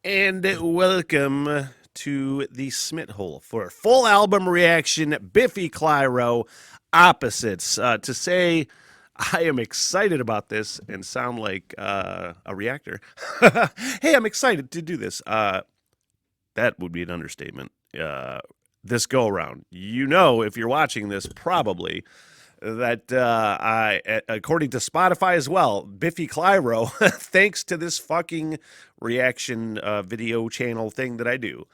And welcome to the Smith Hole for a full album reaction. Biffy Clyro, Opposites. To say I am excited about this and sound like a reactor. Hey, I'm excited to do this. That would be an understatement. This go around, if you're watching this, probably that according to Spotify as well, Biffy Clyro, thanks to this fucking reaction video channel thing that I do,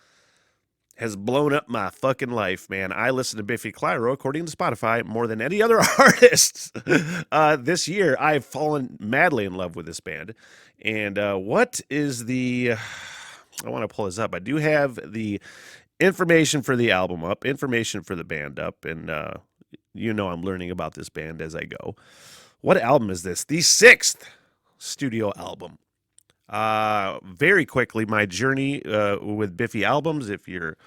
has blown up my fucking life, man. I listen to Biffy Clyro, according to Spotify, more than any other artist this year. I've fallen madly in love with this band. And what is the... I want to pull this up. I do have the information for the album up, information for the band up, and I'm learning about this band as I go. What album is this? The sixth studio album. Very quickly, my journey with Biffy albums, if you're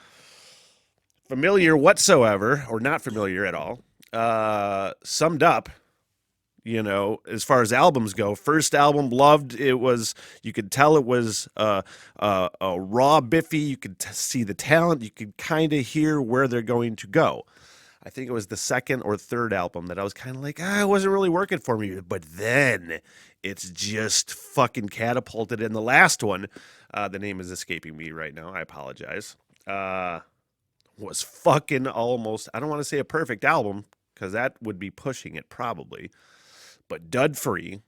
familiar whatsoever, or not familiar at all, summed up, as far as albums go. First album, loved. It was, you could tell it was a raw Biffy. You could see the talent. You could kind of hear where they're going to go. I think it was the second or third album that I was kind of like, it wasn't really working for me. But then it's just fucking catapulted. And the last one, the name is escaping me right now. I apologize. Was fucking almost, I don't want to say a perfect album, because that would be pushing it probably. But dud free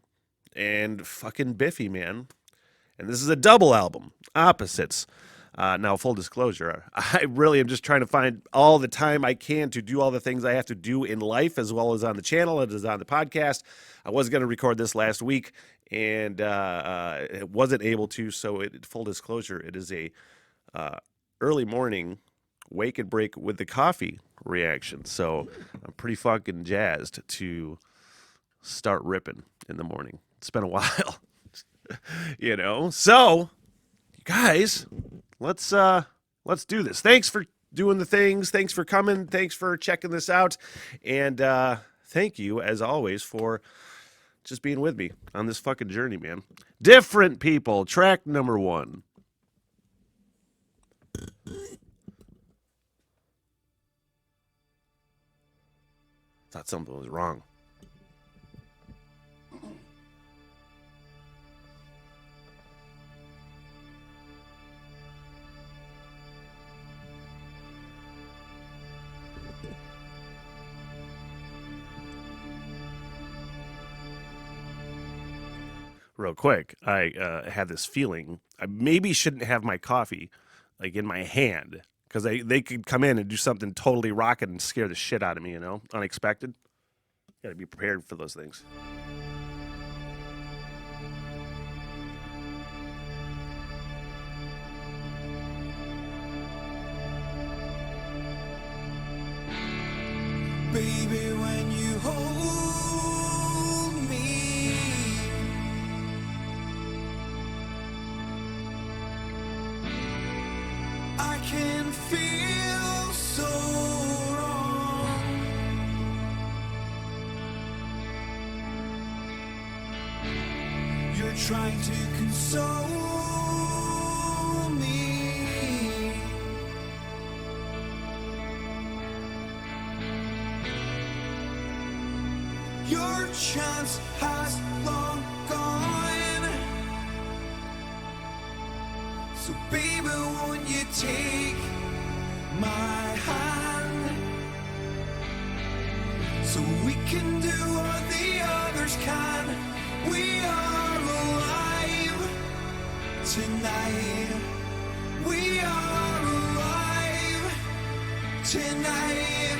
and fucking Biffy, man. And this is a double album, Opposites. Now, full disclosure, I really am just trying to find all the time I can to do all the things I have to do in life, as well as on the channel, as on the podcast. I was going to record this last week, and it wasn't able to. So, full disclosure, it is a early morning wake and break with the coffee reaction. So, I'm pretty fucking jazzed to start ripping in the morning. It's been a while, So, you guys, let's do this. Thanks for doing the things. Thanks for coming. Thanks for checking this out. And thank you, as always, for just being with me on this fucking journey, man. Different People, track number 1. Thought something was wrong. Real quick, I had this feeling I maybe shouldn't have my coffee like in my hand, because they could come in and do something totally rocket and scare the shit out of me, unexpected. Got to be prepared for those things. Baby, when you hold me, I can feel so wrong. You're trying to console me. Your chance has long gone. So baby, won't you take my hand, so we can do what the others can. We are alive tonight. We are alive tonight.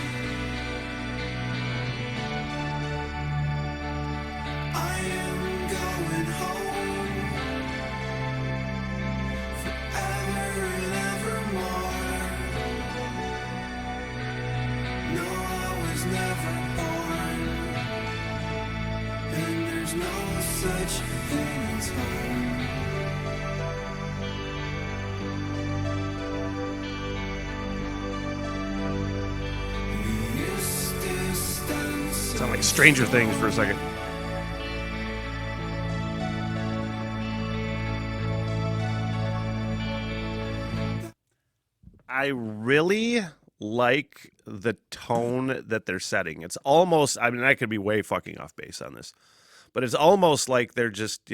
I am going home forever and evermore. No, I was never born, and there's no such thing as home. We used to stand Sound like Stranger Things for a second. I really like the tone that they're setting. It's almost, I mean, I could be way fucking off base on this, but it's almost like they're just,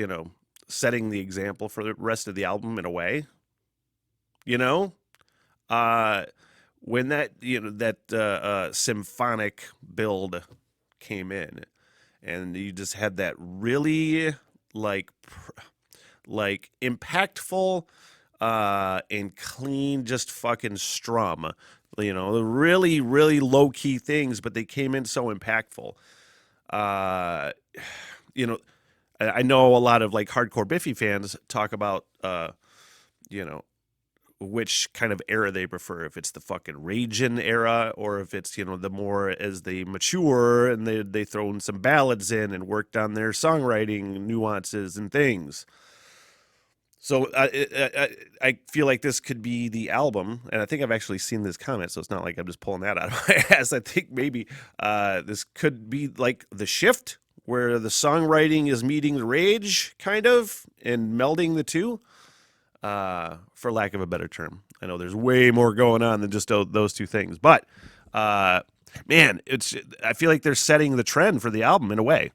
setting the example for the rest of the album in a way, you know? When that symphonic build came in and you just had that really like impactful and clean, just fucking strum. The really, really low key things, but they came in so impactful. Uh, you know, I know a lot of like hardcore Biffy fans talk about, you know, which kind of era they prefer. If it's the fucking Ragin' era, or if it's the more as they mature and they throw in some ballads in and worked on their songwriting nuances and things. So I feel like this could be the album, and I think I've actually seen this comment, so it's not like I'm just pulling that out of my ass. I think maybe this could be like the shift, where the songwriting is meeting the rage, kind of, and melding the two, for lack of a better term. I know there's way more going on than just those two things, but man, I feel like they're setting the trend for the album in a way.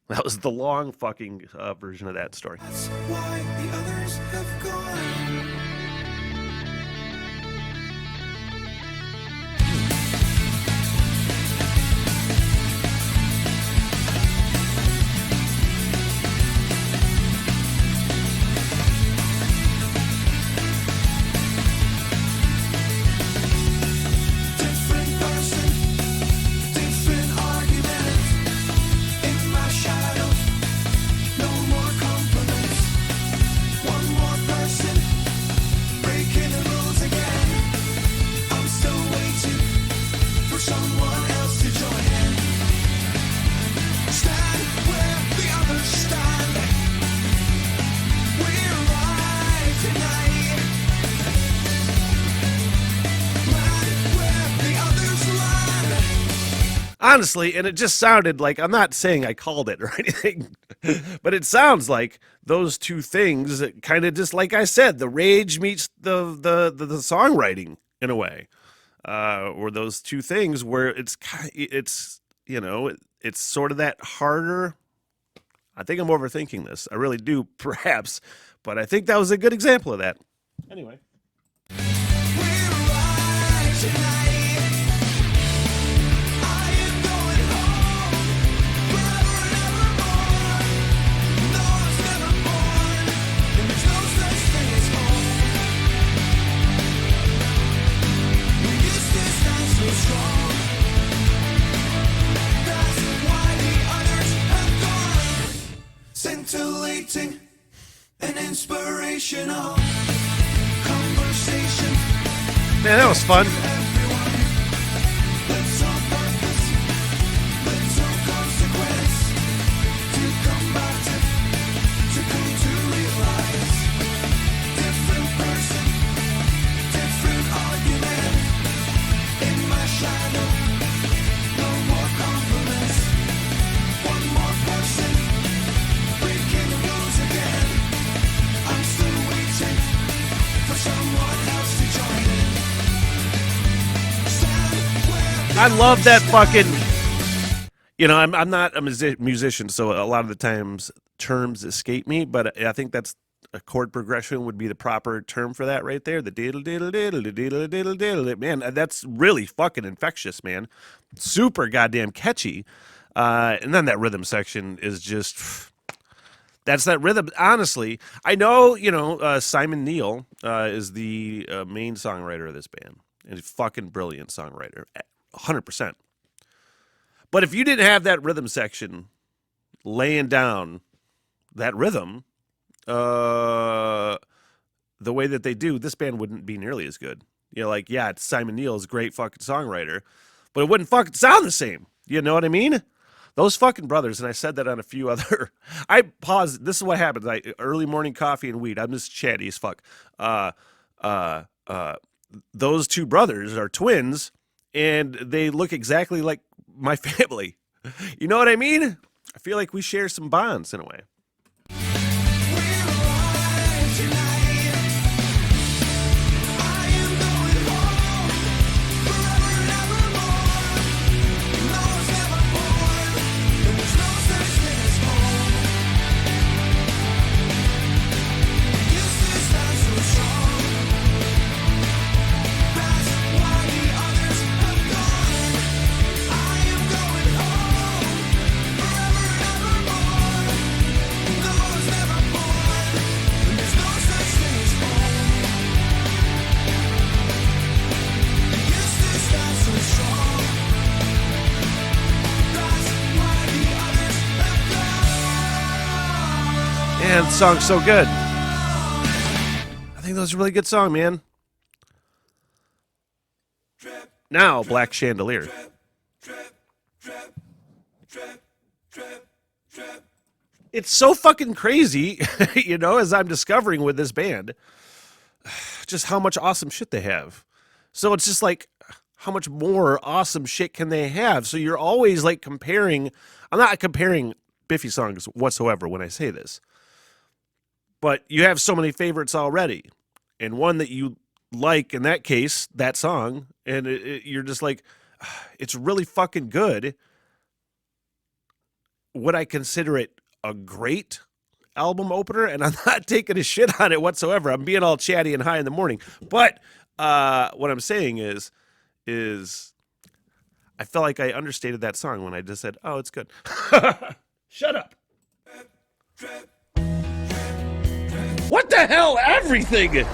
That was the long fucking version of that story. That's why the others have gone. Different person, different argument. In my shadow, no more compliments. One more person, breaking the rules again. I'm still waiting for someone else to join in. Stand where the others stand. We're right tonight. Land where the others land. Honestly, and it just sounded like, I'm not saying I called it or anything, but it sounds like those two things kind of, just like I said, the rage meets the songwriting in a way, or those two things where it's sort of that harder. I think I'm overthinking this. I really do, perhaps, but I think that was a good example of that. Anyway. We're right tonight. I am going home forever and evermore. No one's never born, and there's no such thing as home. We used to stand so strong. That's why the others have gone. Scintillating and inspirational conversation. Man, that was fun. Everyone, little purpose, little consequence. To come back to come to realize. Different person, different argument. In my shadow, no more compliments. One more person, breaking the rules again. I'm still waiting for someone else to join in. I love that fucking. I'm not a musician, so a lot of the times terms escape me, but I think that's a chord progression would be the proper term for that right there. The diddle diddle diddle diddle diddle diddle. Man, that's really fucking infectious, man. Super goddamn catchy. And then that rhythm section is just. That's that rhythm. Honestly, I know, Simon Neil is the main songwriter of this band. And he's a fucking brilliant songwriter. 100%. But if you didn't have that rhythm section laying down that rhythm the way that they do, this band wouldn't be nearly as good. It's Simon Neil's great fucking songwriter, but it wouldn't fucking sound the same. You know what I mean? Those fucking brothers, and I said that on a few other. I paused. This is what happens. Early morning coffee and weed. I'm just chatty as fuck. Those two brothers are twins, and they look exactly like my family. You know what I mean? I feel like we share some bonds in a way. We're alive tonight. I am the song's so good. I think that was a really good song, man. Now, Black Chandelier. It's so fucking crazy, you know, as I'm discovering with this band, just how much awesome shit they have. So it's just like, how much more awesome shit can they have? So you're always like comparing. I'm not comparing Biffy songs whatsoever when I say this, but you have so many favorites already, and one that you like, in that case, that song, and you're just like, it's really fucking good. Would I consider it a great album opener? And I'm not taking a shit on it whatsoever. I'm being all chatty and high in the morning. But what I'm saying is I felt like I understated that song when I just said, oh, it's good. Shut up. What the hell? Everything.